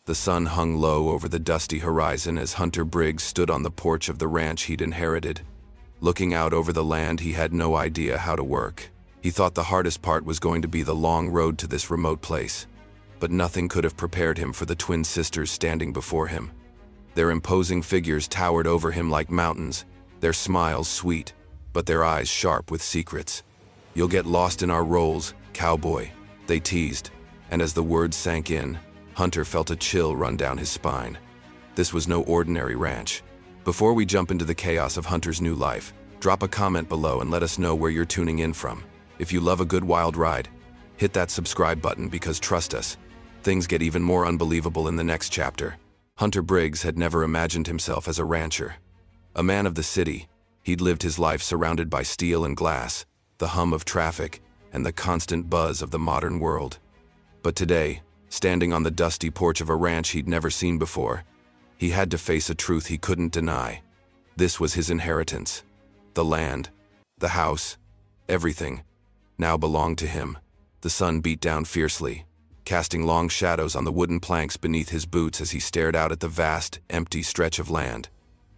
The sun hung low over the dusty horizon as Hunter Briggs stood on the porch of the ranch he'd inherited. Looking out over the land he had no idea how to work. He thought the hardest part was going to be the long road to this remote place. But nothing could have prepared him for the twin sisters standing before him. Their imposing figures towered over him like mountains, their smiles sweet, but their eyes sharp with secrets. "You'll get lost in our roles, cowboy," they teased, and as the words sank in, Hunter felt a chill run down his spine. This was no ordinary ranch. Before we jump into the chaos of Hunter's new life, drop a comment below and let us know where you're tuning in from. If you love a good wild ride, hit that subscribe button because trust us, things get even more unbelievable in the next chapter. Hunter Briggs had never imagined himself as a rancher. A man of the city, he'd lived his life surrounded by steel and glass, the hum of traffic, and the constant buzz of the modern world. But today, standing on the dusty porch of a ranch he'd never seen before, he had to face a truth he couldn't deny. This was his inheritance. The land, the house, everything, now belonged to him. The sun beat down fiercely, casting long shadows on the wooden planks beneath his boots as he stared out at the vast, empty stretch of land.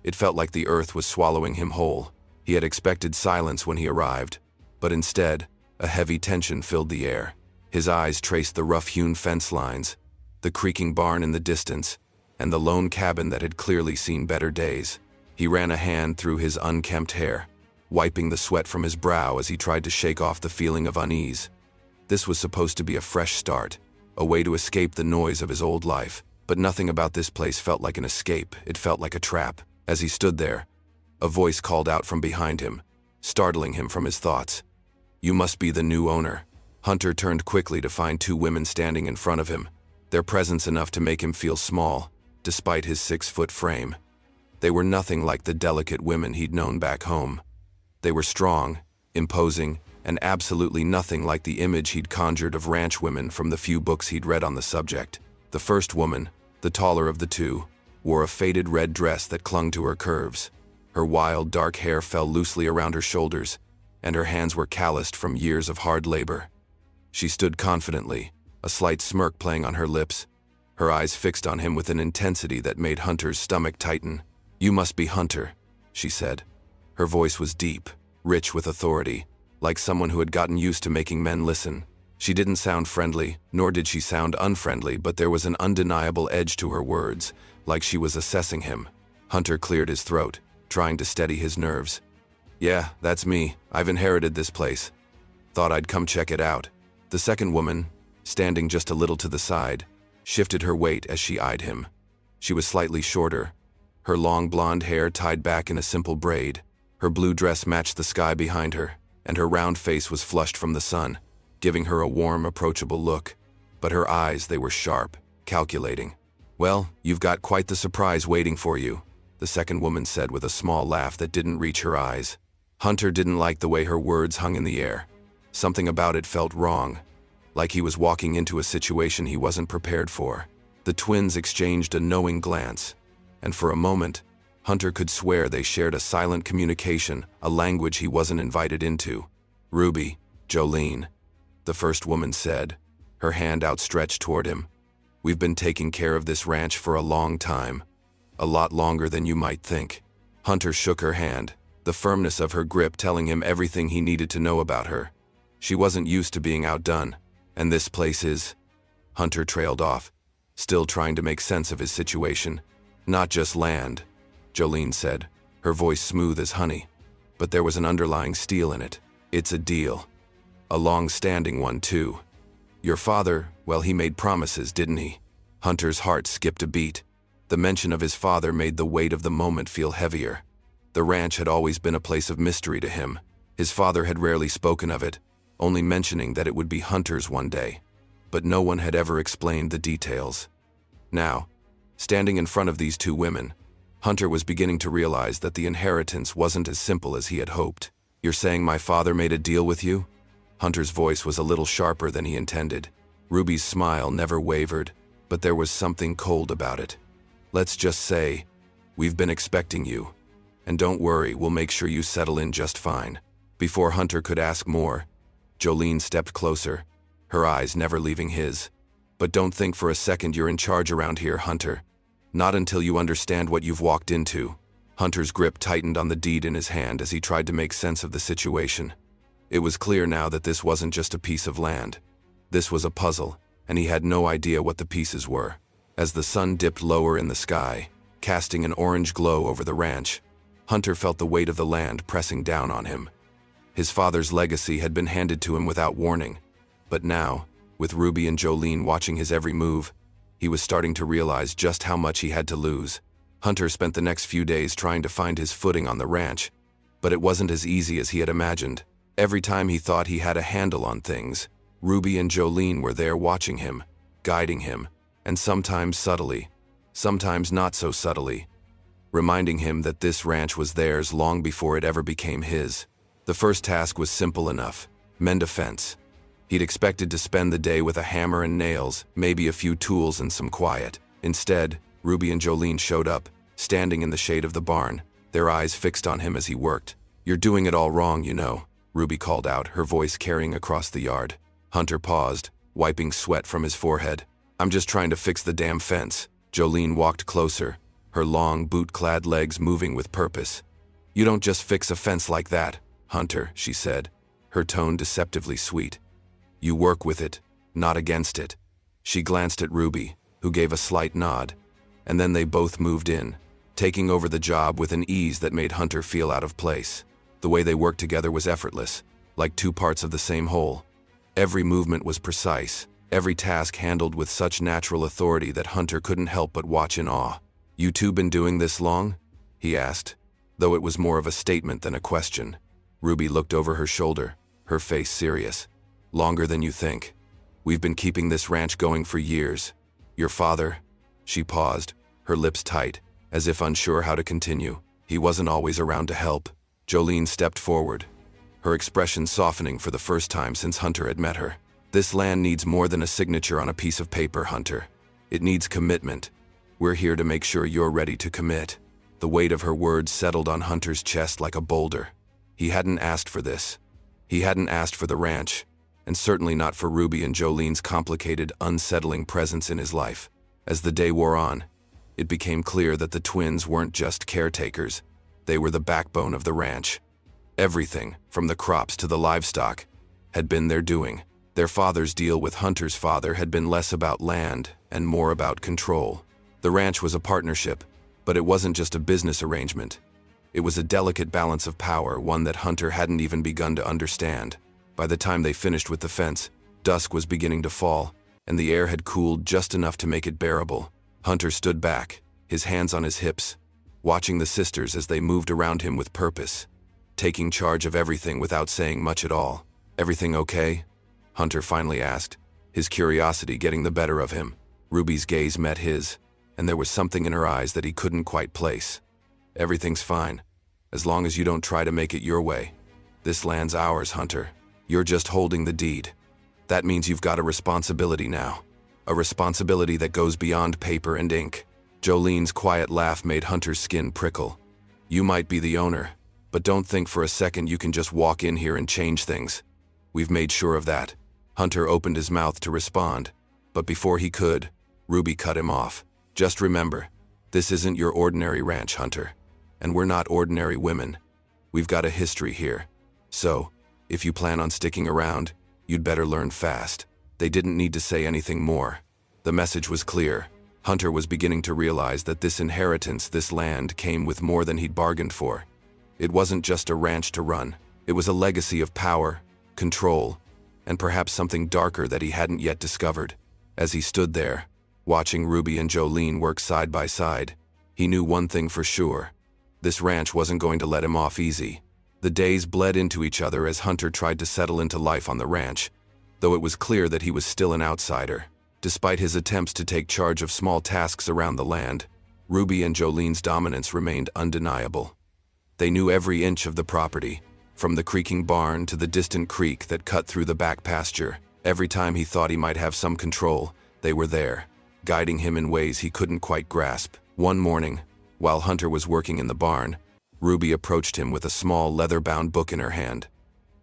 It felt like the earth was swallowing him whole. He had expected silence when he arrived, but instead, a heavy tension filled the air. His eyes traced the rough-hewn fence lines, the creaking barn in the distance, and the lone cabin that had clearly seen better days. He ran a hand through his unkempt hair, wiping the sweat from his brow as he tried to shake off the feeling of unease. This was supposed to be a fresh start, a way to escape the noise of his old life, but nothing about this place felt like an escape. It felt like a trap. As he stood there, a voice called out from behind him, startling him from his thoughts. "You must be the new owner." Hunter turned quickly to find two women standing in front of him, their presence enough to make him feel small, despite his 6-foot frame. They were nothing like the delicate women he'd known back home. They were strong, imposing, and absolutely nothing like the image he'd conjured of ranch women from the few books he'd read on the subject. The first woman, the taller of the two, wore a faded red dress that clung to her curves. Her wild, dark hair fell loosely around her shoulders, and her hands were calloused from years of hard labor. She stood confidently, a slight smirk playing on her lips, her eyes fixed on him with an intensity that made Hunter's stomach tighten. "You must be Hunter," she said. Her voice was deep, rich with authority, like someone who had gotten used to making men listen. She didn't sound friendly, nor did she sound unfriendly, but there was an undeniable edge to her words, like she was assessing him. Hunter cleared his throat, trying to steady his nerves. "Yeah, that's me. I've inherited this place. Thought I'd come check it out." The second woman, standing just a little to the side, shifted her weight as she eyed him. She was slightly shorter, her long blonde hair tied back in a simple braid. Her blue dress matched the sky behind her, and her round face was flushed from the sun, giving her a warm, approachable look. But her eyes, they were sharp, calculating. "Well, you've got quite the surprise waiting for you," the second woman said with a small laugh that didn't reach her eyes. Hunter didn't like the way her words hung in the air. Something about it felt wrong, like he was walking into a situation he wasn't prepared for. The twins exchanged a knowing glance, and for a moment, Hunter could swear they shared a silent communication, a language he wasn't invited into. "Ruby, Jolene," the first woman said, her hand outstretched toward him. "We've been taking care of this ranch for a long time, a lot longer than you might think." Hunter shook her hand, the firmness of her grip telling him everything he needed to know about her. She wasn't used to being outdone, and this place is... Hunter trailed off, still trying to make sense of his situation. "Not just land," Jolene said, her voice smooth as honey, but there was an underlying steel in it. "It's a deal. A long-standing one, too. Your father, well, he made promises, didn't he?" Hunter's heart skipped a beat. The mention of his father made the weight of the moment feel heavier. The ranch had always been a place of mystery to him. His father had rarely spoken of it, only mentioning that it would be Hunter's one day. But no one had ever explained the details. Now, standing in front of these two women, Hunter was beginning to realize that the inheritance wasn't as simple as he had hoped. "You're saying my father made a deal with you?" Hunter's voice was a little sharper than he intended. Ruby's smile never wavered, but there was something cold about it. "Let's just say, we've been expecting you. And don't worry, we'll make sure you settle in just fine." Before Hunter could ask more, Jolene stepped closer, her eyes never leaving his. But don't think for a second you're in charge around here, Hunter. Not until you understand what you've walked into. Hunter's grip tightened on the deed in his hand as he tried to make sense of the situation. It was clear now that this wasn't just a piece of land. This was a puzzle, and he had no idea what the pieces were. As the sun dipped lower in the sky, casting an orange glow over the ranch, Hunter felt the weight of the land pressing down on him. His father's legacy had been handed to him without warning, but now, with Ruby and Jolene watching his every move, he was starting to realize just how much he had to lose. Hunter spent the next few days trying to find his footing on the ranch, but it wasn't as easy as he had imagined. Every time he thought he had a handle on things, Ruby and Jolene were there watching him, guiding him, and sometimes subtly, sometimes not so subtly, reminding him that this ranch was theirs long before it ever became his. The first task was simple enough: mend a fence. He'd expected to spend the day with a hammer and nails, maybe a few tools and some quiet. Instead, Ruby and Jolene showed up, standing in the shade of the barn, their eyes fixed on him as he worked. "You're doing it all wrong, you know," Ruby called out, her voice carrying across the yard. Hunter paused, wiping sweat from his forehead. "I'm just trying to fix the damn fence." Jolene walked closer, her long, boot-clad legs moving with purpose. "You don't just fix a fence like that, Hunter," she said, her tone deceptively sweet. "You work with it, not against it." She glanced at Ruby, who gave a slight nod, and then they both moved in, taking over the job with an ease that made Hunter feel out of place. The way they worked together was effortless, like two parts of the same whole. Every movement was precise, every task handled with such natural authority that Hunter couldn't help but watch in awe. "You two been doing this long?" he asked, though it was more of a statement than a question. Ruby looked over her shoulder, her face serious. "Longer than you think. We've been keeping this ranch going for years. Your father—" She paused, her lips tight, as if unsure how to continue. "He wasn't always around to help." Jolene stepped forward, her expression softening for the first time since Hunter had met her. "This land needs more than a signature on a piece of paper, Hunter. It needs commitment. We're here to make sure you're ready to commit." The weight of her words settled on Hunter's chest like a boulder. He hadn't asked for this. He hadn't asked for the ranch, and certainly not for Ruby and Jolene's complicated, unsettling presence in his life. As the day wore on, it became clear that the twins weren't just caretakers. They were the backbone of the ranch. Everything, from the crops to the livestock, had been their doing. Their father's deal with Hunter's father had been less about land and more about control. The ranch was a partnership, but it wasn't just a business arrangement. It was a delicate balance of power, one that Hunter hadn't even begun to understand. By the time they finished with the fence, dusk was beginning to fall, and the air had cooled just enough to make it bearable. Hunter stood back, his hands on his hips, watching the sisters as they moved around him with purpose, taking charge of everything without saying much at all. "Everything okay?" Hunter finally asked, his curiosity getting the better of him. Ruby's gaze met his, and there was something in her eyes that he couldn't quite place. "Everything's fine, as long as you don't try to make it your way. This land's ours, Hunter. You're just holding the deed. That means you've got a responsibility now. A responsibility that goes beyond paper and ink." Jolene's quiet laugh made Hunter's skin prickle. "You might be the owner, but don't think for a second you can just walk in here and change things. We've made sure of that." Hunter opened his mouth to respond, but before he could, Ruby cut him off. "Just remember, this isn't your ordinary ranch, Hunter, and we're not ordinary women. We've got a history here. So, if you plan on sticking around, you'd better learn fast." They didn't need to say anything more. The message was clear. Hunter was beginning to realize that this inheritance, this land, came with more than he'd bargained for. It wasn't just a ranch to run. It was a legacy of power, control, and perhaps something darker that he hadn't yet discovered. As he stood there, watching Ruby and Jolene work side by side, he knew one thing for sure. This ranch wasn't going to let him off easy. The days bled into each other as Hunter tried to settle into life on the ranch, though it was clear that he was still an outsider. Despite his attempts to take charge of small tasks around the land, Ruby and Jolene's dominance remained undeniable. They knew every inch of the property, from the creaking barn to the distant creek that cut through the back pasture. Every time he thought he might have some control, they were there, guiding him in ways he couldn't quite grasp. One morning, while Hunter was working in the barn, Ruby approached him with a small leather-bound book in her hand.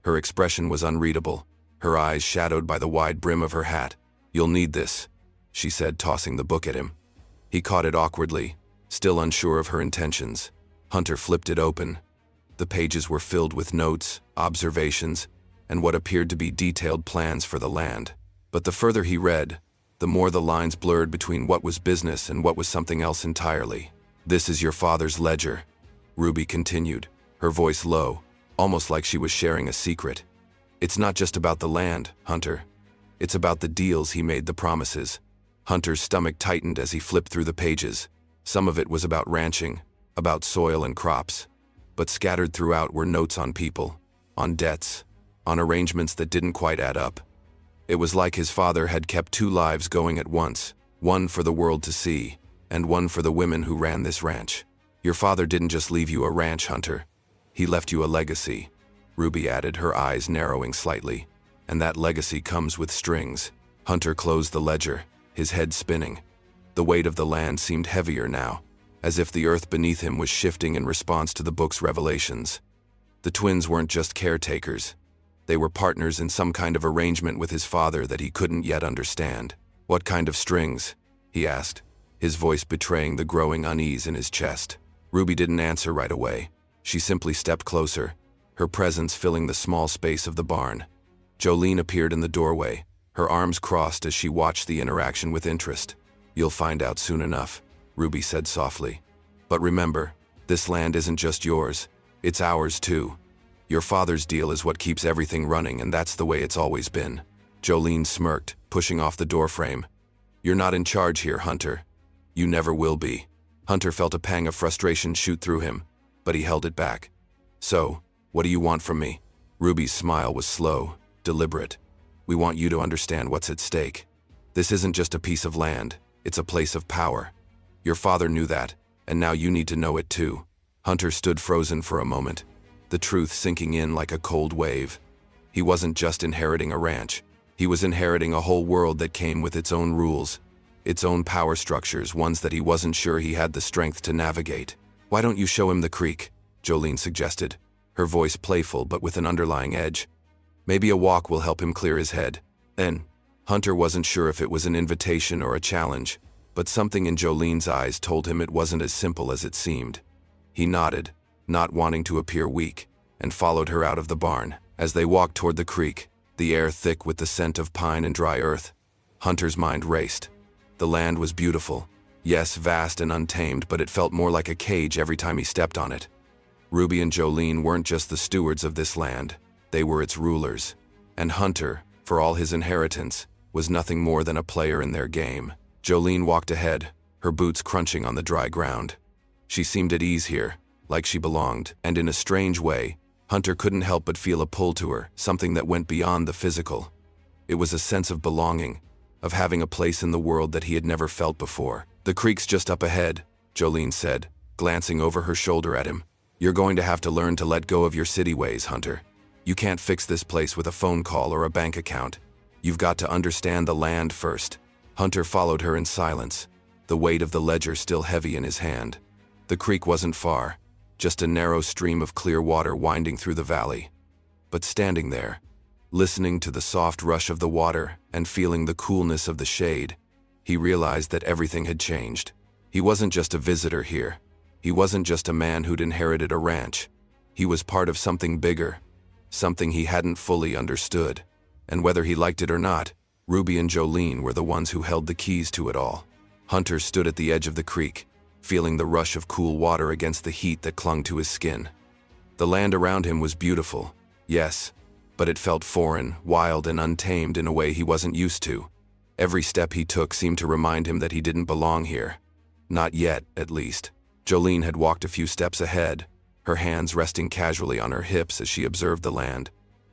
Her expression was unreadable, her eyes shadowed by the wide brim of her hat. "You'll need this," she said, tossing the book at him. He caught it awkwardly, still unsure of her intentions. Hunter flipped it open. The pages were filled with notes, observations, and what appeared to be detailed plans for the land. But the further he read, the more the lines blurred between what was business and what was something else entirely. "This is your father's ledger," Ruby continued, her voice low, almost like she was sharing a secret. "It's not just about the land, Hunter. It's about the deals he made, the promises." Hunter's stomach tightened as he flipped through the pages. Some of it was about ranching, about soil and crops. But scattered throughout were notes on people, on debts, on arrangements that didn't quite add up. It was like his father had kept two lives going at once, one for the world to see, and one for the women who ran this ranch. "Your father didn't just leave you a ranch, Hunter. He left you a legacy," Ruby added, her eyes narrowing slightly. "And that legacy comes with strings." Hunter closed the ledger, his head spinning. The weight of the land seemed heavier now, as if the earth beneath him was shifting in response to the book's revelations. The twins weren't just caretakers. They were partners in some kind of arrangement with his father that he couldn't yet understand. "What kind of strings?" he asked, his voice betraying the growing unease in his chest. Ruby didn't answer right away. She simply stepped closer, her presence filling the small space of the barn. Jolene appeared in the doorway, her arms crossed as she watched the interaction with interest. "You'll find out soon enough," Ruby said softly. "But remember, this land isn't just yours, it's ours too. Your father's deal is what keeps everything running, and that's the way it's always been." Jolene smirked, pushing off the doorframe. "You're not in charge here, Hunter. You never will be." Hunter felt a pang of frustration shoot through him, but he held it back. "So, what do you want from me?" Ruby's smile was slow, deliberate. "We want you to understand what's at stake. This isn't just a piece of land, it's a place of power. Your father knew that, and now you need to know it too." Hunter stood frozen for a moment, the truth sinking in like a cold wave. He wasn't just inheriting a ranch. He was inheriting a whole world that came with its own rules, its own power structures, ones that he wasn't sure he had the strength to navigate. "Why don't you show him the creek?" Jolene suggested, her voice playful but with an underlying edge. "Maybe a walk will help him clear his head." Then, Hunter wasn't sure if it was an invitation or a challenge, but something in Jolene's eyes told him it wasn't as simple as it seemed. He nodded, not wanting to appear weak, and followed her out of the barn. As they walked toward the creek, the air thick with the scent of pine and dry earth, Hunter's mind raced. The land was beautiful, yes, vast and untamed, but it felt more like a cage every time he stepped on it. Ruby and Jolene weren't just the stewards of this land, they were its rulers. And Hunter, for all his inheritance, was nothing more than a player in their game. Jolene walked ahead, her boots crunching on the dry ground. She seemed at ease here, like she belonged, and in a strange way, Hunter couldn't help but feel a pull to her, something that went beyond the physical. It was a sense of belonging, of having a place in the world that he had never felt before. "The creek's just up ahead," Jolene said, glancing over her shoulder at him. "You're going to have to learn to let go of your city ways, Hunter. You can't fix this place with a phone call or a bank account. You've got to understand the land first." Hunter followed her in silence, the weight of the ledger still heavy in his hand. The creek wasn't far, just a narrow stream of clear water winding through the valley. But standing there, listening to the soft rush of the water and feeling the coolness of the shade, he realized that everything had changed. He wasn't just a visitor here. He wasn't just a man who'd inherited a ranch. He was part of something bigger, something he hadn't fully understood. And whether he liked it or not, Ruby and Jolene were the ones who held the keys to it all. Hunter stood at the edge of the creek, feeling the rush of cool water against the heat that clung to his skin. The land around him was beautiful, yes, but it felt foreign, wild, and untamed in a way he wasn't used to. Every step he took seemed to remind him that he didn't belong here. Not yet, at least. Jolene had walked a few steps ahead, her hands resting casually on her hips as she observed the land.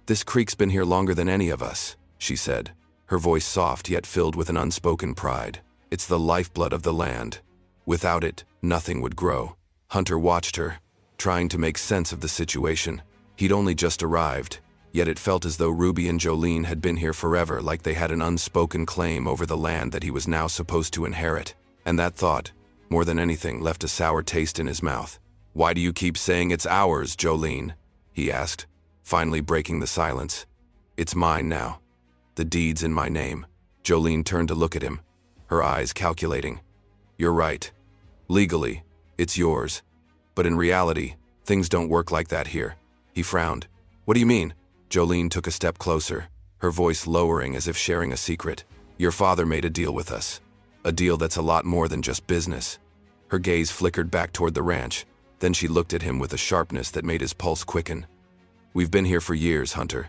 "This creek's been here longer than any of us," she said, her voice soft yet filled with an unspoken pride. "It's the lifeblood of the land. Without it, nothing would grow." Hunter watched her, trying to make sense of the situation. He'd only just arrived, yet it felt as though Ruby and Jolene had been here forever, like they had an unspoken claim over the land that he was now supposed to inherit. And that thought, more than anything, left a sour taste in his mouth. "Why do you keep saying it's ours, Jolene?" he asked, finally breaking the silence. "It's mine now. The deed's in my name." Jolene turned to look at him, her eyes calculating. "You're right. Legally, it's yours. But in reality, things don't work like that here." He frowned. "What do you mean?" Jolene took a step closer, her voice lowering as if sharing a secret. "Your father made a deal with us. A deal that's a lot more than just business." Her gaze flickered back toward the ranch, then she looked at him with a sharpness that made his pulse quicken. "We've been here for years, Hunter.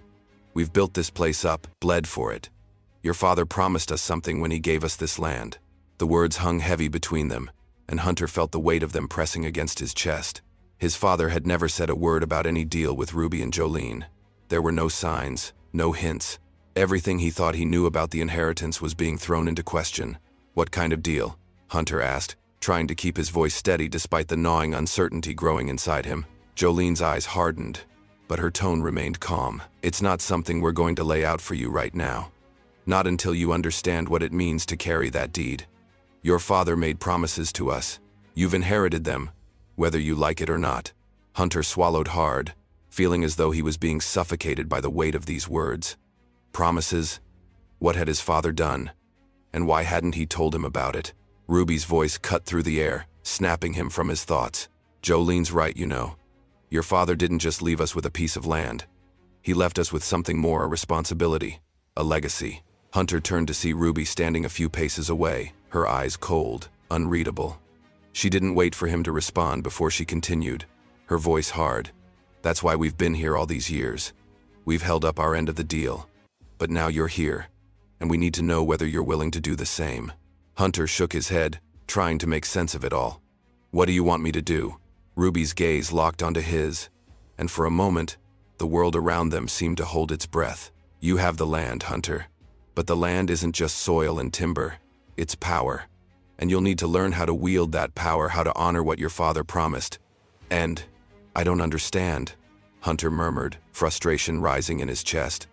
We've built this place up, bled for it. Your father promised us something when he gave us this land." The words hung heavy between them, and Hunter felt the weight of them pressing against his chest. His father had never said a word about any deal with Ruby and Jolene. There were no signs, no hints. Everything he thought he knew about the inheritance was being thrown into question. "What kind of deal?" Hunter asked, trying to keep his voice steady despite the gnawing uncertainty growing inside him. Jolene's eyes hardened, but her tone remained calm. "It's not something we're going to lay out for you right now. Not until you understand what it means to carry that deed. Your father made promises to us. You've inherited them, whether you like it or not." Hunter swallowed hard, feeling as though he was being suffocated by the weight of these words. Promises? What had his father done? And why hadn't he told him about it? Ruby's voice cut through the air, snapping him from his thoughts. "Jolene's right, you know. Your father didn't just leave us with a piece of land. He left us with something more, a responsibility, a legacy." Hunter turned to see Ruby standing a few paces away, her eyes cold, unreadable. She didn't wait for him to respond before she continued, her voice hard. "That's why we've been here all these years. We've held up our end of the deal. But now you're here, and we need to know whether you're willing to do the same." Hunter shook his head, trying to make sense of it all. "What do you want me to do?" Ruby's gaze locked onto his, and for a moment, the world around them seemed to hold its breath. "You have the land, Hunter. But the land isn't just soil and timber. It's power. And you'll need to learn how to wield that power, how to honor what your father promised. And I don't understand," Hunter murmured, frustration rising in his chest.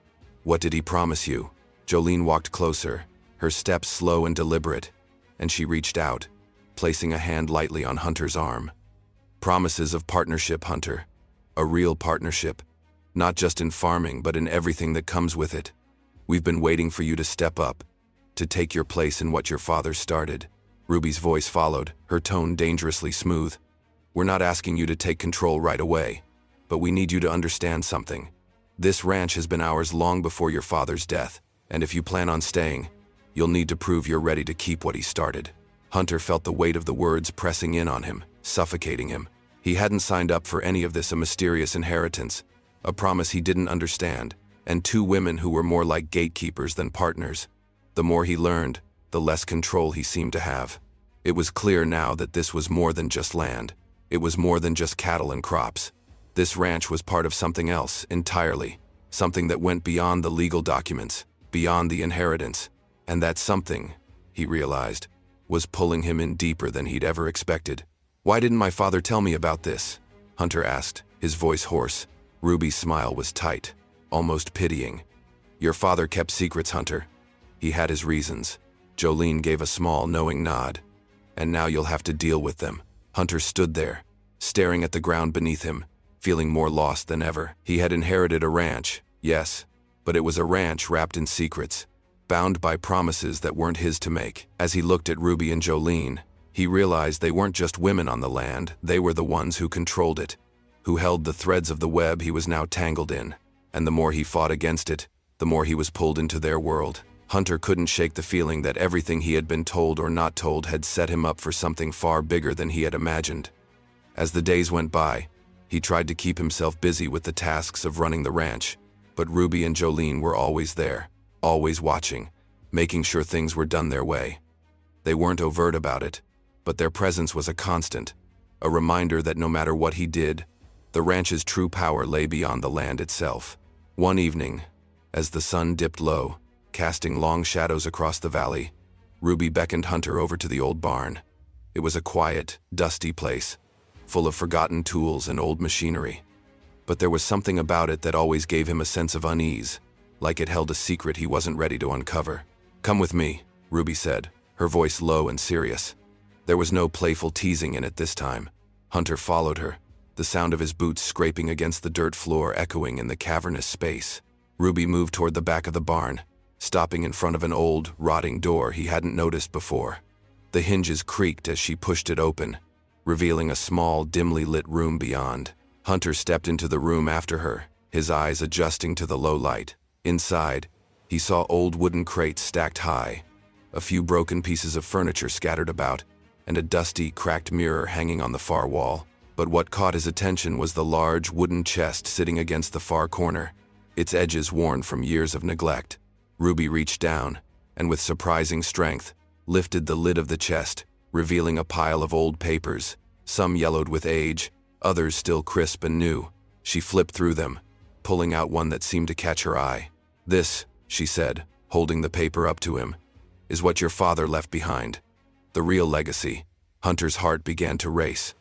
"What did he promise you?" Jolene walked closer, her steps slow and deliberate, and she reached out, placing a hand lightly on Hunter's arm. "Promises of partnership, Hunter. A real partnership. Not just in farming, but in everything that comes with it. We've been waiting for you to step up, to take your place in what your father started." Ruby's voice followed, her tone dangerously smooth. "We're not asking you to take control right away, but we need you to understand something. This ranch has been ours long before your father's death, and if you plan on staying, you'll need to prove you're ready to keep what he started." Hunter felt the weight of the words pressing in on him, suffocating him. He hadn't signed up for any of this, a mysterious inheritance, a promise he didn't understand, and two women who were more like gatekeepers than partners. The more he learned, the less control he seemed to have. It was clear now that this was more than just land. It was more than just cattle and crops. This ranch was part of something else entirely, something that went beyond the legal documents, beyond the inheritance. And that something, he realized, was pulling him in deeper than he'd ever expected. "Why didn't my father tell me about this?" Hunter asked, his voice hoarse. Ruby's smile was tight, almost pitying. "Your father kept secrets, Hunter. He had his reasons." Jolene gave a small, knowing nod. "And now you'll have to deal with them." Hunter stood there, staring at the ground beneath him, feeling more lost than ever. He had inherited a ranch, yes, but it was a ranch wrapped in secrets, bound by promises that weren't his to make. As he looked at Ruby and Jolene, he realized they weren't just women on the land, they were the ones who controlled it, who held the threads of the web he was now tangled in. And the more he fought against it, the more he was pulled into their world. Hunter couldn't shake the feeling that everything he had been told or not told had set him up for something far bigger than he had imagined. As the days went by, he tried to keep himself busy with the tasks of running the ranch, but Ruby and Jolene were always there, always watching, making sure things were done their way. They weren't overt about it, but their presence was a constant, a reminder that no matter what he did, the ranch's true power lay beyond the land itself. One evening, as the sun dipped low, casting long shadows across the valley, Ruby beckoned Hunter over to the old barn. It was a quiet, dusty place, full of forgotten tools and old machinery. But there was something about it that always gave him a sense of unease, like it held a secret he wasn't ready to uncover. "Come with me," Ruby said, her voice low and serious. There was no playful teasing in it this time. Hunter followed her, the sound of his boots scraping against the dirt floor echoing in the cavernous space. Ruby moved toward the back of the barn, stopping in front of an old, rotting door he hadn't noticed before. The hinges creaked as she pushed it open, revealing a small, dimly lit room beyond. Hunter stepped into the room after her, his eyes adjusting to the low light. Inside, he saw old wooden crates stacked high, a few broken pieces of furniture scattered about, and a dusty, cracked mirror hanging on the far wall. But what caught his attention was the large wooden chest sitting against the far corner, its edges worn from years of neglect. Ruby reached down, and with surprising strength, lifted the lid of the chest, revealing a pile of old papers, some yellowed with age, others still crisp and new. She flipped through them, pulling out one that seemed to catch her eye. "This," she said, holding the paper up to him, "is what your father left behind. The real legacy." Hunter's heart began to race.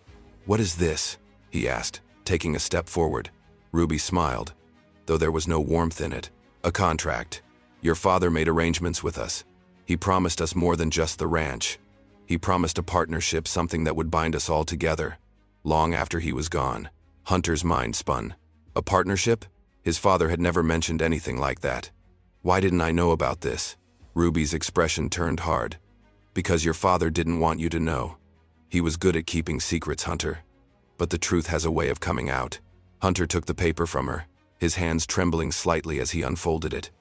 "What is this?" he asked, taking a step forward. Ruby smiled, though there was no warmth in it. "A contract. Your father made arrangements with us. He promised us more than just the ranch. He promised a partnership, something that would bind us all together, long after he was gone." Hunter's mind spun. A partnership? His father had never mentioned anything like that. "Why didn't I know about this?" Ruby's expression turned hard. "Because your father didn't want you to know. He was good at keeping secrets, Hunter. But the truth has a way of coming out." Hunter took the paper from her, his hands trembling slightly as he unfolded it.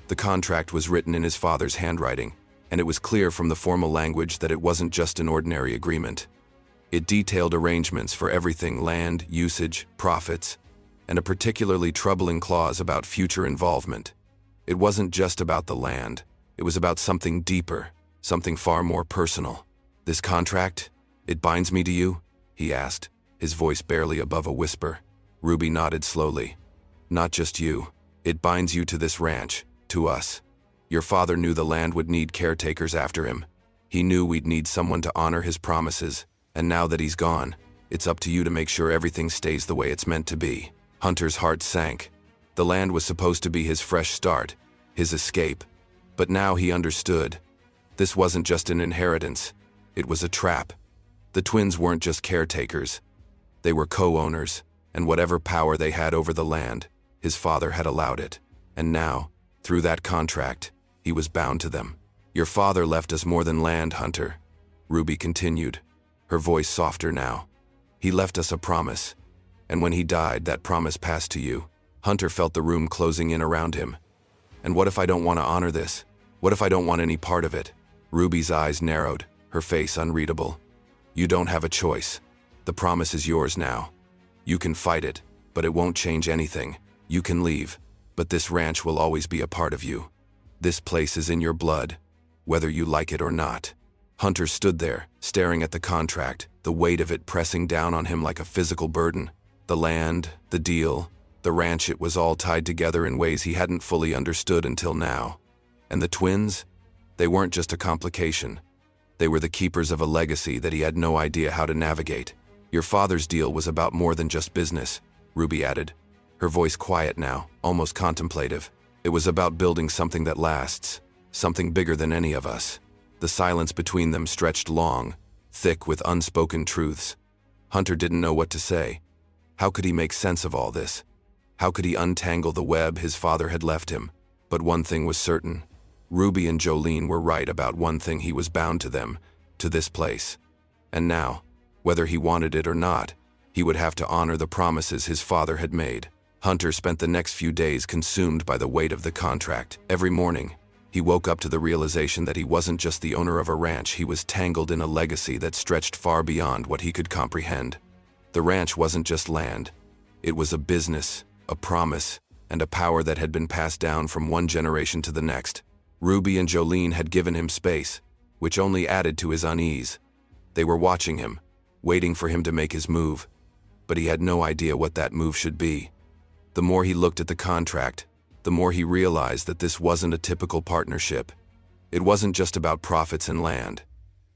The contract was written in his father's handwriting, and it was clear from the formal language that it wasn't just an ordinary agreement. It detailed arrangements for everything: land, usage, profits, and a particularly troubling clause about future involvement. It wasn't just about the land. It was about something deeper, something far more personal. "This contract, it binds me to you?" he asked, his voice barely above a whisper. Ruby nodded slowly. "Not just you. It binds you to this ranch, to us. Your father knew the land would need caretakers after him. He knew we'd need someone to honor his promises, and now that he's gone, it's up to you to make sure everything stays the way it's meant to be." Hunter's heart sank. The land was supposed to be his fresh start, his escape. But now he understood. This wasn't just an inheritance. It was a trap. The twins weren't just caretakers. They were co-owners, and whatever power they had over the land, his father had allowed it. And now, through that contract, he was bound to them. "Your father left us more than land, Hunter," Ruby continued, her voice softer now. "He left us a promise. And when he died, that promise passed to you." Hunter felt the room closing in around him. "And what if I don't want to honor this? What if I don't want any part of it?" Ruby's eyes narrowed, her face unreadable. "You don't have a choice. The promise is yours now. You can fight it, but it won't change anything. You can leave, but this ranch will always be a part of you. This place is in your blood, whether you like it or not." Hunter stood there, staring at the contract, the weight of it pressing down on him like a physical burden. The land, the deal, the ranch, it was all tied together in ways he hadn't fully understood until now. And the twins? They weren't just a complication. They were the keepers of a legacy that he had no idea how to navigate. "Your father's deal was about more than just business," Ruby added, her voice quiet now, almost contemplative. "It was about building something that lasts, something bigger than any of us." The silence between them stretched long, thick with unspoken truths. Hunter didn't know what to say. How could he make sense of all this? How could he untangle the web his father had left him? But one thing was certain. Ruby and Jolene were right about one thing: he was bound to them, to this place. And now, whether he wanted it or not, he would have to honor the promises his father had made. Hunter spent the next few days consumed by the weight of the contract. Every morning, he woke up to the realization that he wasn't just the owner of a ranch, he was tangled in a legacy that stretched far beyond what he could comprehend. The ranch wasn't just land. It was a business, a promise, and a power that had been passed down from one generation to the next. Ruby and Jolene had given him space, which only added to his unease. They were watching him, waiting for him to make his move, but he had no idea what that move should be. The more he looked at the contract, the more he realized that this wasn't a typical partnership. It wasn't just about profits and land.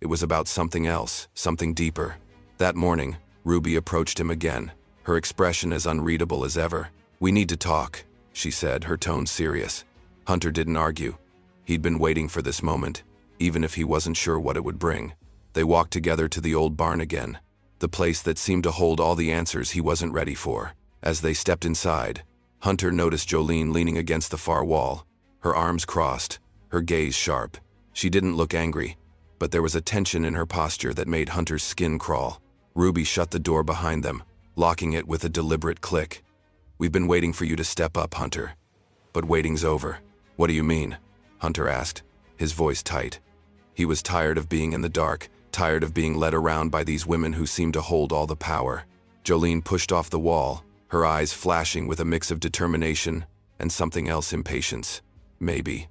It was about something else, something deeper. That morning, Ruby approached him again, her expression as unreadable as ever. "We need to talk," she said, her tone serious. Hunter didn't argue. He'd been waiting for this moment, even if he wasn't sure what it would bring. They walked together to the old barn again, the place that seemed to hold all the answers he wasn't ready for. As they stepped inside, Hunter noticed Jolene leaning against the far wall, her arms crossed, her gaze sharp. She didn't look angry, but there was a tension in her posture that made Hunter's skin crawl. Ruby shut the door behind them, locking it with a deliberate click. "We've been waiting for you to step up, Hunter. But waiting's over." "What do you mean?" Hunter asked, his voice tight. He was tired of being in the dark, tired of being led around by these women who seemed to hold all the power. Jolene pushed off the wall, her eyes flashing with a mix of determination and something else, impatience. "Maybe.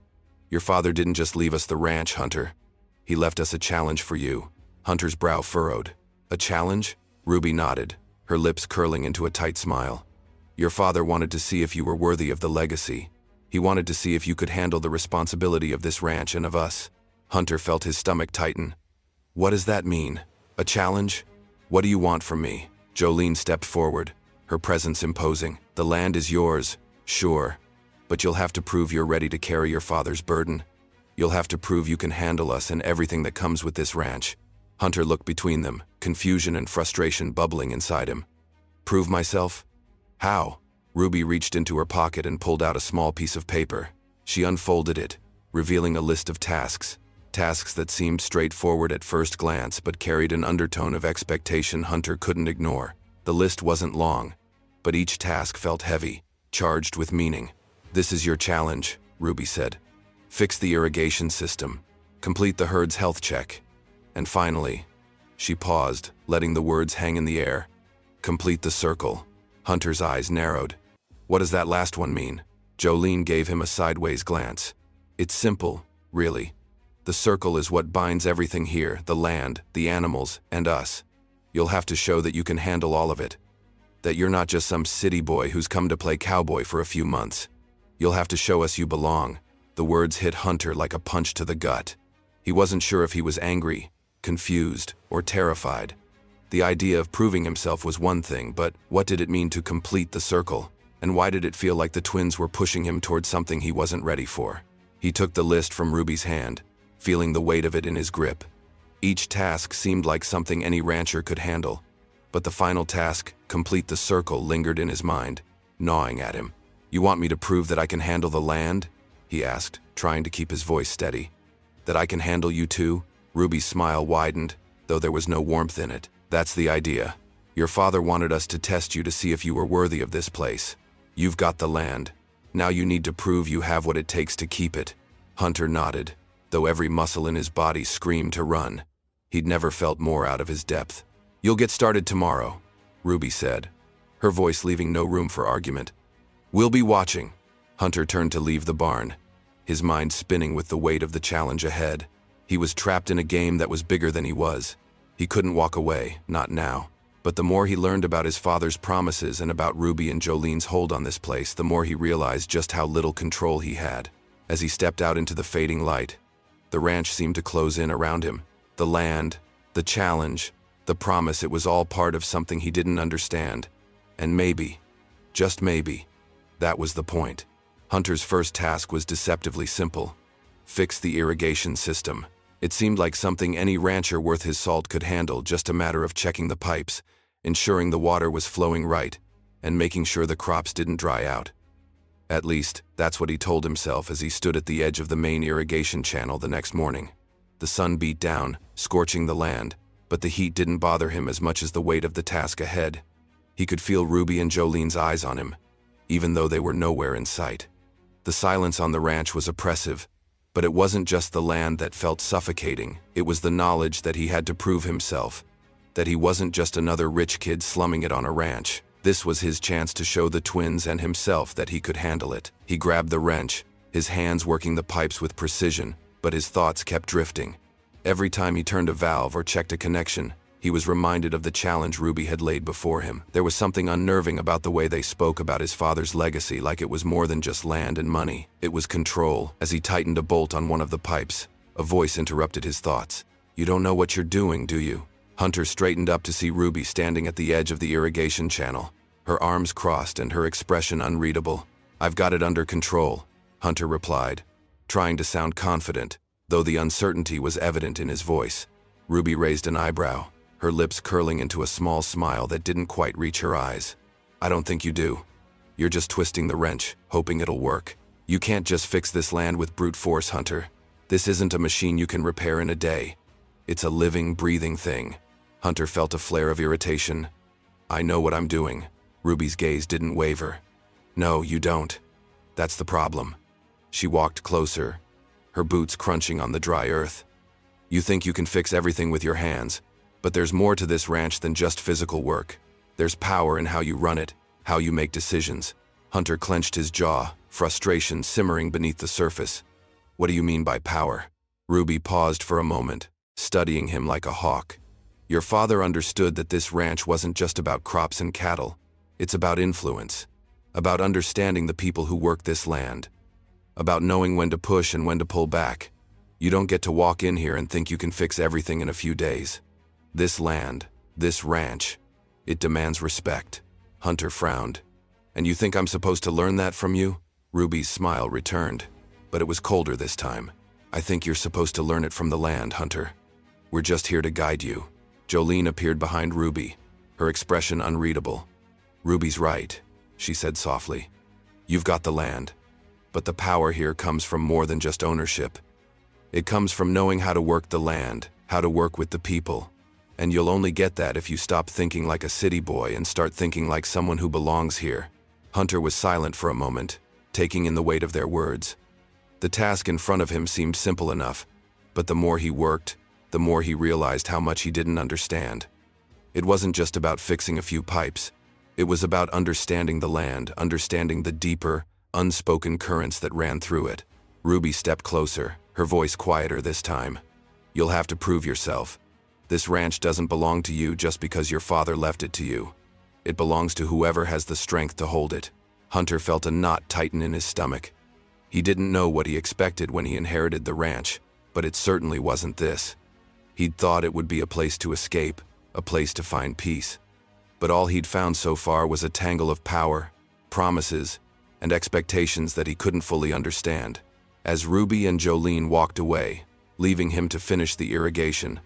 Your father didn't just leave us the ranch, Hunter. He left us a challenge for you." Hunter's brow furrowed. "A challenge?" Ruby nodded, her lips curling into a tight smile. "Your father wanted to see if you were worthy of the legacy. He wanted to see if you could handle the responsibility of this ranch and of us." Hunter felt his stomach tighten. "What does that mean? A challenge? What do you want from me?" Jolene stepped forward, her presence imposing. "The land is yours, sure, but you'll have to prove you're ready to carry your father's burden. You'll have to prove you can handle us and everything that comes with this ranch." Hunter looked between them, confusion and frustration bubbling inside him. "Prove myself? How?" Ruby reached into her pocket and pulled out a small piece of paper. She unfolded it, revealing a list of tasks that seemed straightforward at first glance but carried an undertone of expectation Hunter couldn't ignore. The list wasn't long, but each task felt heavy, charged with meaning. "This is your challenge," Ruby said. "Fix the irrigation system. Complete the herd's health check. And finally," she paused, letting the words hang in the air, "complete the circle." Hunter's eyes narrowed. "What does that last one mean?" Jolene gave him a sideways glance. "It's simple, really. The circle is what binds everything here, the land, the animals, and us. You'll have to show that you can handle all of it. That you're not just some city boy who's come to play cowboy for a few months. You'll have to show us you belong." The words hit Hunter like a punch to the gut. He wasn't sure if he was angry, confused, or terrified. The idea of proving himself was one thing, but what did it mean to complete the circle? And why did it feel like the twins were pushing him toward something he wasn't ready for? He took the list from Ruby's hand, feeling the weight of it in his grip. Each task seemed like something any rancher could handle, but the final task, complete the circle, lingered in his mind, gnawing at him. "You want me to prove that I can handle the land?" he asked, trying to keep his voice steady. "That I can handle you too?" Ruby's smile widened, though there was no warmth in it. "That's the idea. Your father wanted us to test you to see if you were worthy of this place. You've got the land. Now you need to prove you have what it takes to keep it." Hunter nodded, though every muscle in his body screamed to run. He'd never felt more out of his depth. "You'll get started tomorrow," Ruby said, her voice leaving no room for argument. "We'll be watching." Hunter turned to leave the barn, his mind spinning with the weight of the challenge ahead. He was trapped in a game that was bigger than he was. He couldn't walk away, not now. But the more he learned about his father's promises and about Ruby and Jolene's hold on this place, the more he realized just how little control he had. As he stepped out into the fading light, the ranch seemed to close in around him. The land, the challenge, the promise, it was all part of something he didn't understand. And maybe, just maybe, that was the point. Hunter's first task was deceptively simple: fix the irrigation system. It seemed like something any rancher worth his salt could handle, just a matter of checking the pipes, ensuring the water was flowing right, and making sure the crops didn't dry out. At least, that's what he told himself as he stood at the edge of the main irrigation channel the next morning. The sun beat down, scorching the land, but the heat didn't bother him as much as the weight of the task ahead. He could feel Ruby and Jolene's eyes on him, even though they were nowhere in sight. The silence on the ranch was oppressive, but it wasn't just the land that felt suffocating. It was the knowledge that he had to prove himself, that he wasn't just another rich kid slumming it on a ranch. This was his chance to show the twins and himself that he could handle it. He grabbed the wrench, his hands working the pipes with precision, but his thoughts kept drifting. Every time he turned a valve or checked a connection, he was reminded of the challenge Ruby had laid before him. There was something unnerving about the way they spoke about his father's legacy, like it was more than just land and money. It was control. As he tightened a bolt on one of the pipes, a voice interrupted his thoughts. "You don't know what you're doing, do you?" Hunter straightened up to see Ruby standing at the edge of the irrigation channel, her arms crossed and her expression unreadable. "I've got it under control," Hunter replied, trying to sound confident, though the uncertainty was evident in his voice. Ruby raised an eyebrow, her lips curling into a small smile that didn't quite reach her eyes. "I don't think you do. You're just twisting the wrench, hoping it'll work." You can't just fix this land with brute force, Hunter. This isn't a machine you can repair in a day. It's a living, breathing thing. Hunter felt a flare of irritation. I know what I'm doing. Ruby's gaze didn't waver. No, you don't. That's the problem. She walked closer, her boots crunching on the dry earth. You think you can fix everything with your hands, but there's more to this ranch than just physical work. There's power in how you run it, how you make decisions. Hunter clenched his jaw, frustration simmering beneath the surface. What do you mean by power? Ruby paused for a moment, studying him like a hawk. Your father understood that this ranch wasn't just about crops and cattle. It's about influence, about understanding the people who work this land, about knowing when to push and when to pull back. You don't get to walk in here and think you can fix everything in a few days. This land, this ranch, it demands respect. Hunter frowned. And you think I'm supposed to learn that from you? Ruby's smile returned, but it was colder this time. I think you're supposed to learn it from the land, Hunter. We're just here to guide you. Jolene appeared behind Ruby, her expression unreadable. Ruby's right, she said softly. You've got the land, but the power here comes from more than just ownership. It comes from knowing how to work the land, how to work with the people. And you'll only get that if you stop thinking like a city boy and start thinking like someone who belongs here. Hunter was silent for a moment, taking in the weight of their words. The task in front of him seemed simple enough, but the more he worked, the more he realized how much he didn't understand. It wasn't just about fixing a few pipes. It was about understanding the land, understanding the deeper, unspoken currents that ran through it. Ruby stepped closer, her voice quieter this time. You'll have to prove yourself. This ranch doesn't belong to you just because your father left it to you. It belongs to whoever has the strength to hold it. Hunter felt a knot tighten in his stomach. He didn't know what he expected when he inherited the ranch, but it certainly wasn't this. He'd thought it would be a place to escape, a place to find peace. But all he'd found so far was a tangle of power, promises, and expectations that he couldn't fully understand. As Ruby and Jolene walked away, leaving him to finish the irrigation,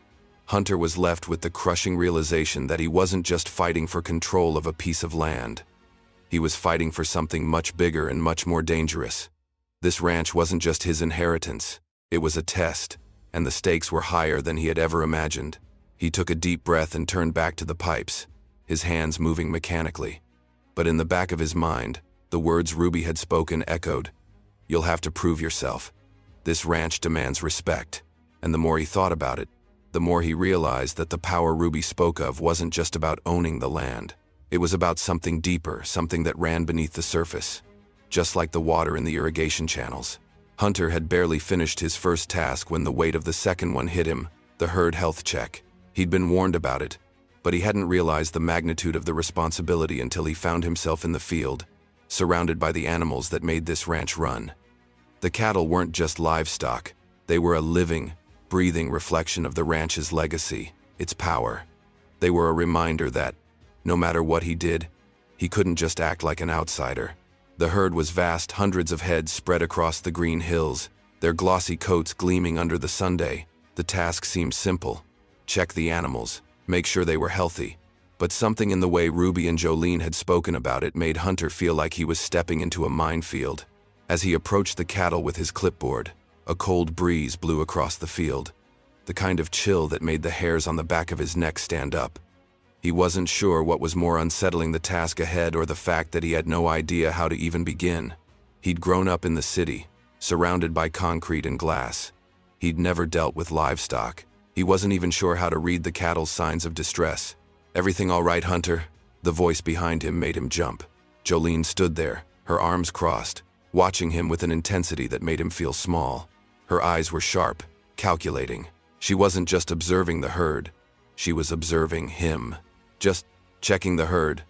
Hunter was left with the crushing realization that he wasn't just fighting for control of a piece of land. He was fighting for something much bigger and much more dangerous. This ranch wasn't just his inheritance. It was a test, and the stakes were higher than he had ever imagined. He took a deep breath and turned back to the pipes, his hands moving mechanically. But in the back of his mind, the words Ruby had spoken echoed. You'll have to prove yourself. This ranch demands respect. And the more he thought about it, the more he realized that the power Ruby spoke of wasn't just about owning the land. It was about something deeper, something that ran beneath the surface, just like the water in the irrigation channels. Hunter had barely finished his first task when the weight of the second one hit him, the herd health check. He'd been warned about it, but he hadn't realized the magnitude of the responsibility until he found himself in the field, surrounded by the animals that made this ranch run. The cattle weren't just livestock. They were a living, breathing reflection of the ranch's legacy, its power. They were a reminder that, no matter what he did, he couldn't just act like an outsider. The herd was vast, hundreds of heads spread across the green hills, their glossy coats gleaming under the sunday. The task seemed simple. Check the animals, make sure they were healthy. But something in the way Ruby and Jolene had spoken about it made Hunter feel like he was stepping into a minefield. As he approached the cattle with his clipboard, a cold breeze blew across the field, the kind of chill that made the hairs on the back of his neck stand up. He wasn't sure what was more unsettling, the task ahead or the fact that he had no idea how to even begin. He'd grown up in the city, surrounded by concrete and glass. He'd never dealt with livestock. He wasn't even sure how to read the cattle's signs of distress. Everything all right, Hunter? The voice behind him made him jump. Jolene stood there, her arms crossed, watching him with an intensity that made him feel small. Her eyes were sharp, calculating. She wasn't just observing the herd. She was observing him. Just checking the herd,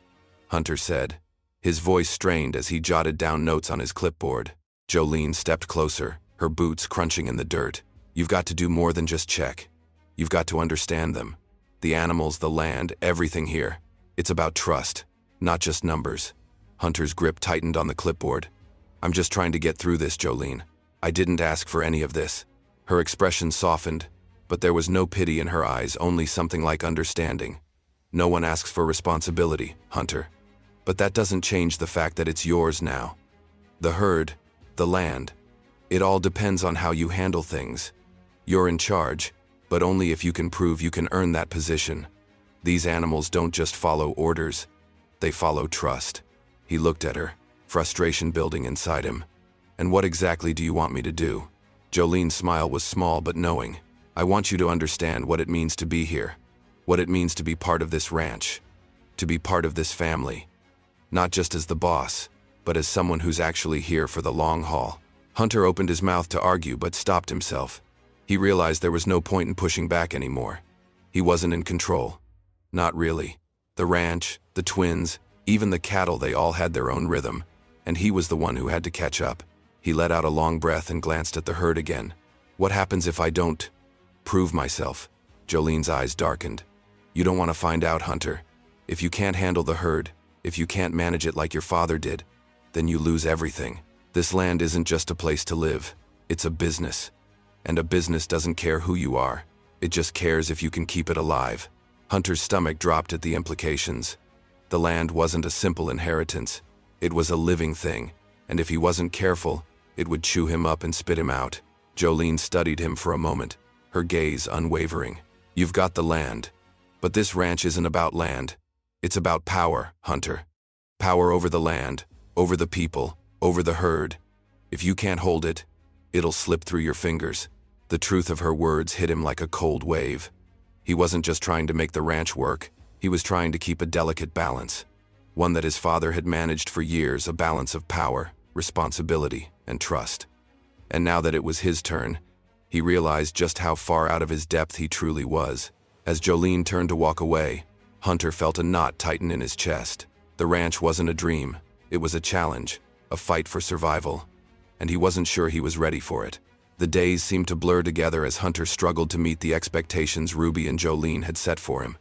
Hunter said. His voice strained as he jotted down notes on his clipboard. Jolene stepped closer, her boots crunching in the dirt. You've got to do more than just check. You've got to understand them. The animals, the land, everything here. It's about trust, not just numbers. Hunter's grip tightened on the clipboard. I'm just trying to get through this, Jolene. I didn't ask for any of this. Her expression softened, but there was no pity in her eyes, only something like understanding. No one asks for responsibility, Hunter. But that doesn't change the fact that it's yours now. The herd, The land. It all depends on how you handle things. You're in charge, but only if you can prove you can earn that position. These animals don't just follow orders, they follow trust. He looked at her, frustration building inside him. And what exactly do you want me to do? Jolene's smile was small but knowing. I want you to understand what it means to be here, what it means to be part of this ranch, to be part of this family. Not just as the boss, but as someone who's actually here for the long haul. Hunter opened his mouth to argue but stopped himself. He realized there was no point in pushing back anymore. He wasn't in control. Not really. The ranch, the twins, even the cattle, they all had their own rhythm, and he was the one who had to catch up. He let out a long breath and glanced at the herd again. What happens if I don't prove myself? Jolene's eyes darkened. You don't want to find out, Hunter. If you can't handle the herd, if you can't manage it like your father did, then you lose everything. This land isn't just a place to live, it's a business. And a business doesn't care who you are, it just cares if you can keep it alive. Hunter's stomach dropped at the implications. The land wasn't a simple inheritance, it was a living thing, and if he wasn't careful, it would chew him up and spit him out. Jolene studied him for a moment, her gaze unwavering. You've got the land, but this ranch isn't about land. It's about power, Hunter. Power over the land, over the people, over the herd. If you can't hold it, it'll slip through your fingers. The truth of her words hit him like a cold wave. He wasn't just trying to make the ranch work, he was trying to keep a delicate balance. One that his father had managed for years, a balance of power, responsibility, and trust. And now that it was his turn, he realized just how far out of his depth he truly was. As Jolene turned to walk away, Hunter felt a knot tighten in his chest. The ranch wasn't a dream, it was a challenge, a fight for survival, and he wasn't sure he was ready for it. The days seemed to blur together as Hunter struggled to meet the expectations Ruby and Jolene had set for him.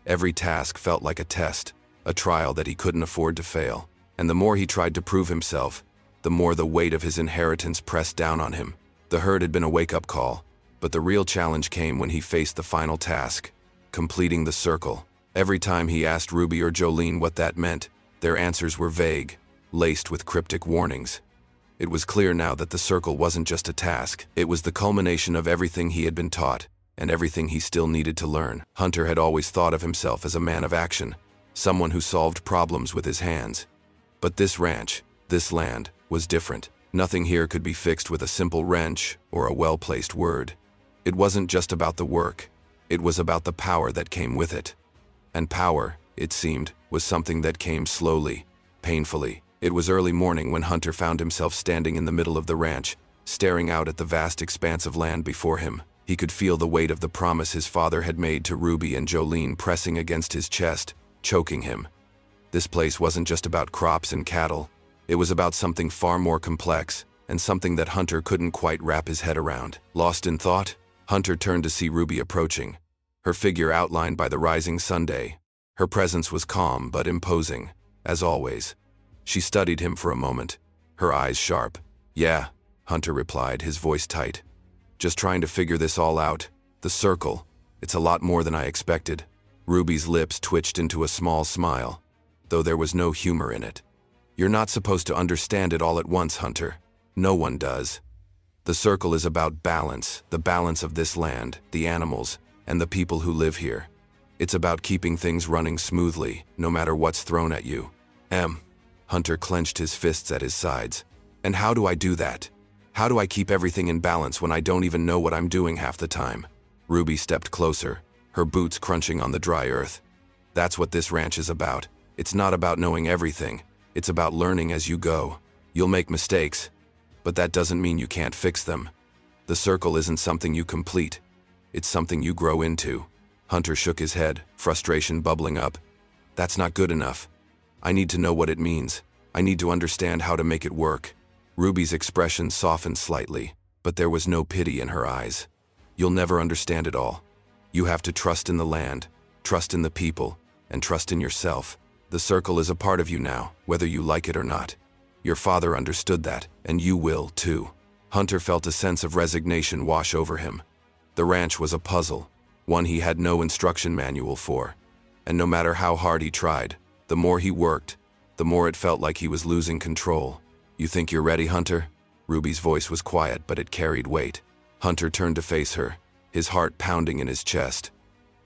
Every task felt like a test, a trial that he couldn't afford to fail. And the more he tried to prove himself, the more the weight of his inheritance pressed down on him. The herd had been a wake-up call, but the real challenge came when he faced the final task, completing the circle. Every time he asked Ruby or Jolene what that meant, their answers were vague, laced with cryptic warnings. It was clear now that the circle wasn't just a task, it was the culmination of everything he had been taught, and everything he still needed to learn. Hunter had always thought of himself as a man of action, someone who solved problems with his hands. But this ranch, this land, was different. Nothing here could be fixed with a simple wrench or a well-placed word. It wasn't just about the work, it was about the power that came with it. And power, it seemed, was something that came slowly, painfully. It was early morning when Hunter found himself standing in the middle of the ranch, staring out at the vast expanse of land before him. He could feel the weight of the promise his father had made to Ruby and Jolene pressing against his chest, choking him. This place wasn't just about crops and cattle. It was about something far more complex, and something that Hunter couldn't quite wrap his head around. Lost in thought, Hunter turned to see Ruby approaching, her figure outlined by the rising sunday. Her presence was calm but imposing, as always. She studied him for a moment, her eyes sharp. Yeah, Hunter replied, his voice tight. Just trying to figure this all out. The circle, it's a lot more than I expected. Ruby's lips twitched into a small smile, though there was no humor in it. You're not supposed to understand it all at once, Hunter. No one does. The circle is about balance, the balance of this land, the animals, and the people who live here. It's about keeping things running smoothly, no matter what's thrown at you. Hunter clenched his fists at his sides. And how do I do that? How do I keep everything in balance when I don't even know what I'm doing half the time? Ruby stepped closer, her boots crunching on the dry earth. That's what this ranch is about. It's not about knowing everything. It's about learning as you go. You'll make mistakes, but that doesn't mean you can't fix them. The circle isn't something you complete. It's something you grow into. Hunter shook his head, frustration bubbling up. That's not good enough. I need to know what it means. I need to understand how to make it work. Ruby's expression softened slightly, but there was no pity in her eyes. You'll never understand it all. You have to trust in the land, trust in the people, and trust in yourself. The circle is a part of you now, whether you like it or not. Your father understood that, and you will too. Hunter felt a sense of resignation wash over him. The ranch was a puzzle, one he had no instruction manual for. And no matter how hard he tried, the more he worked, the more it felt like he was losing control. You think you're ready, Hunter? Ruby's voice was quiet, but it carried weight. Hunter turned to face her, his heart pounding in his chest.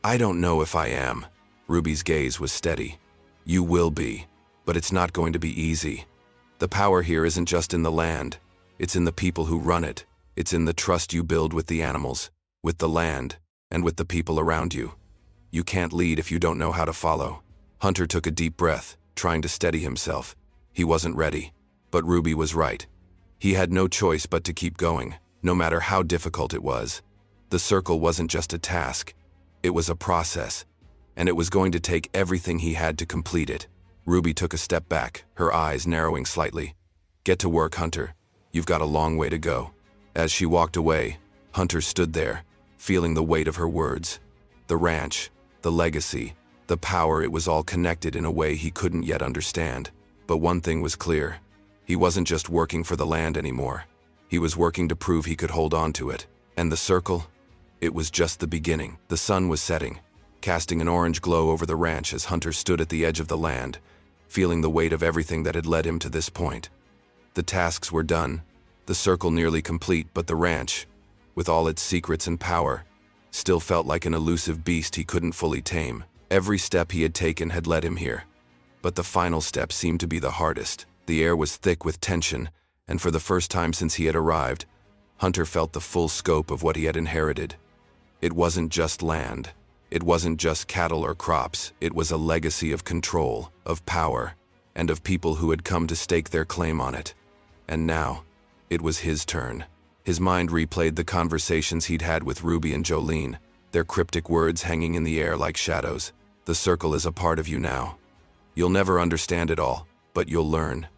I don't know if I am. Ruby's gaze was steady. You will be, but it's not going to be easy. The power here isn't just in the land. It's in the people who run it. It's in the trust you build with the animals, with the land, and with the people around you. You can't lead if you don't know how to follow. Hunter took a deep breath, trying to steady himself. He wasn't ready, but Ruby was right. He had no choice but to keep going, no matter how difficult it was. The circle wasn't just a task. It was a process, and it was going to take everything he had to complete it. Ruby took a step back, her eyes narrowing slightly. Get to work, Hunter. You've got a long way to go. As she walked away, Hunter stood there, feeling the weight of her words. The ranch, the legacy, the power, it was all connected in a way he couldn't yet understand. But one thing was clear. He wasn't just working for the land anymore. He was working to prove he could hold on to it. And the circle? It was just the beginning. The sun was setting, casting an orange glow over the ranch as Hunter stood at the edge of the land, feeling the weight of everything that had led him to this point. The tasks were done, the circle nearly complete, but the ranch, with all its secrets and power, still felt like an elusive beast he couldn't fully tame. Every step he had taken had led him here, but the final step seemed to be the hardest. The air was thick with tension, and for the first time since he had arrived, Hunter felt the full scope of what he had inherited. It wasn't just land. It wasn't just cattle or crops. It was a legacy of control, of power, and of people who had come to stake their claim on it. And now, it was his turn. His mind replayed the conversations he'd had with Ruby and Jolene, their cryptic words hanging in the air like shadows. The circle is a part of you now. You'll never understand it all, but you'll learn.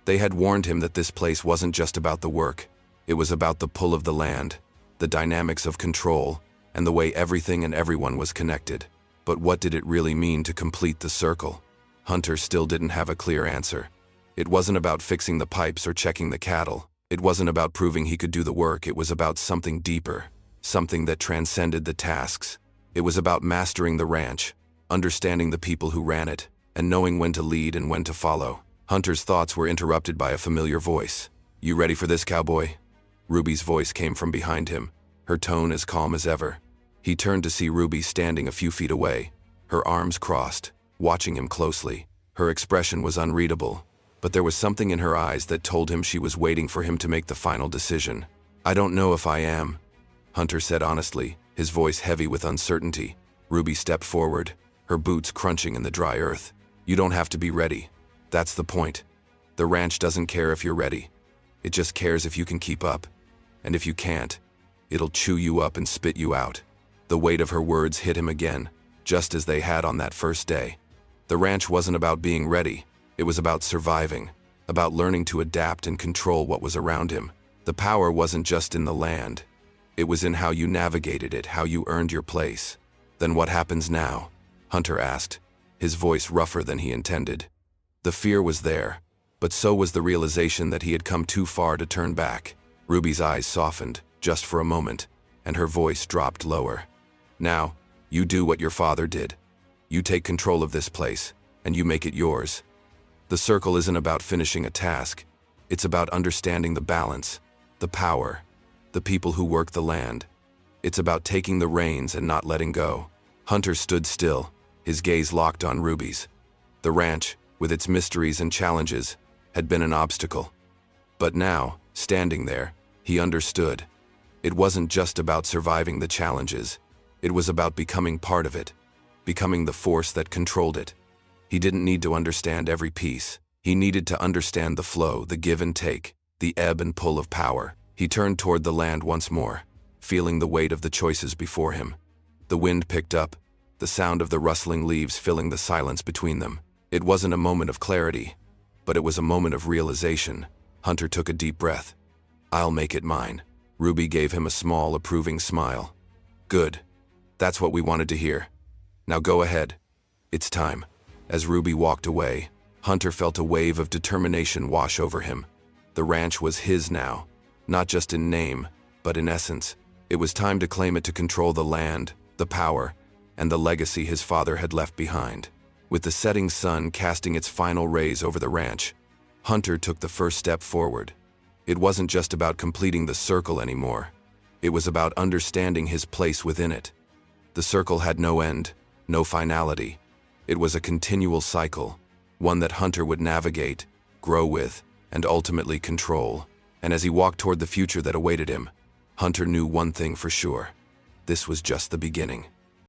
They had warned him that this place wasn't just about the work. It was about the pull of the land, the dynamics of control, and the way everything and everyone was connected. But what did it really mean to complete the circle? Hunter still didn't have a clear answer. It wasn't about fixing the pipes or checking the cattle. It wasn't about proving he could do the work. It was about something deeper, something that transcended the tasks. It was about mastering the ranch, understanding the people who ran it, and knowing when to lead and when to follow. Hunter's thoughts were interrupted by a familiar voice. You ready for this, cowboy? Ruby's voice came from behind him, her tone as calm as ever. He turned to see Ruby standing a few feet away, her arms crossed, watching him closely. Her expression was unreadable, but there was something in her eyes that told him she was waiting for him to make the final decision. I don't know if I am, Hunter said honestly, his voice heavy with uncertainty. Ruby stepped forward, her boots crunching in the dry earth. You don't have to be ready. That's the point. The ranch doesn't care if you're ready. It just cares if you can keep up. And if you can't, it'll chew you up and spit you out. The weight of her words hit him again, just as they had on that first day. The ranch wasn't about being ready. It was about surviving, about learning to adapt and control what was around him. The power wasn't just in the land. It was in how you navigated it, how you earned your place. Then what happens now? Hunter asked, his voice rougher than he intended. The fear was there, but so was the realization that he had come too far to turn back. Ruby's eyes softened, just for a moment, and her voice dropped lower. Now, you do what your father did. You take control of this place, and you make it yours. The circle isn't about finishing a task. It's about understanding the balance, the power, the people who work the land. It's about taking the reins and not letting go. Hunter stood still, his gaze locked on Ruby's. The ranch, with its mysteries and challenges, had been an obstacle. But now, standing there, he understood. It wasn't just about surviving the challenges. It was about becoming part of it, becoming the force that controlled it. He didn't need to understand every piece. He needed to understand the flow, the give and take, the ebb and pull of power. He turned toward the land once more, feeling the weight of the choices before him. The wind picked up, the sound of the rustling leaves filling the silence between them. It wasn't a moment of clarity, but it was a moment of realization. Hunter took a deep breath. I'll make it mine. Ruby gave him a small, approving smile. Good. That's what we wanted to hear. Now go ahead. It's time. As Ruby walked away, Hunter felt a wave of determination wash over him. The ranch was his now, not just in name, but in essence. It was time to claim it, to control the land, the power, and the legacy his father had left behind. With the setting sun casting its final rays over the ranch, Hunter took the first step forward. It wasn't just about completing the circle anymore. It was about understanding his place within it. The circle had no end, no finality. It was a continual cycle, one that Hunter would navigate, grow with, and ultimately control. And as he walked toward the future that awaited him, Hunter knew one thing for sure. This was just the beginning.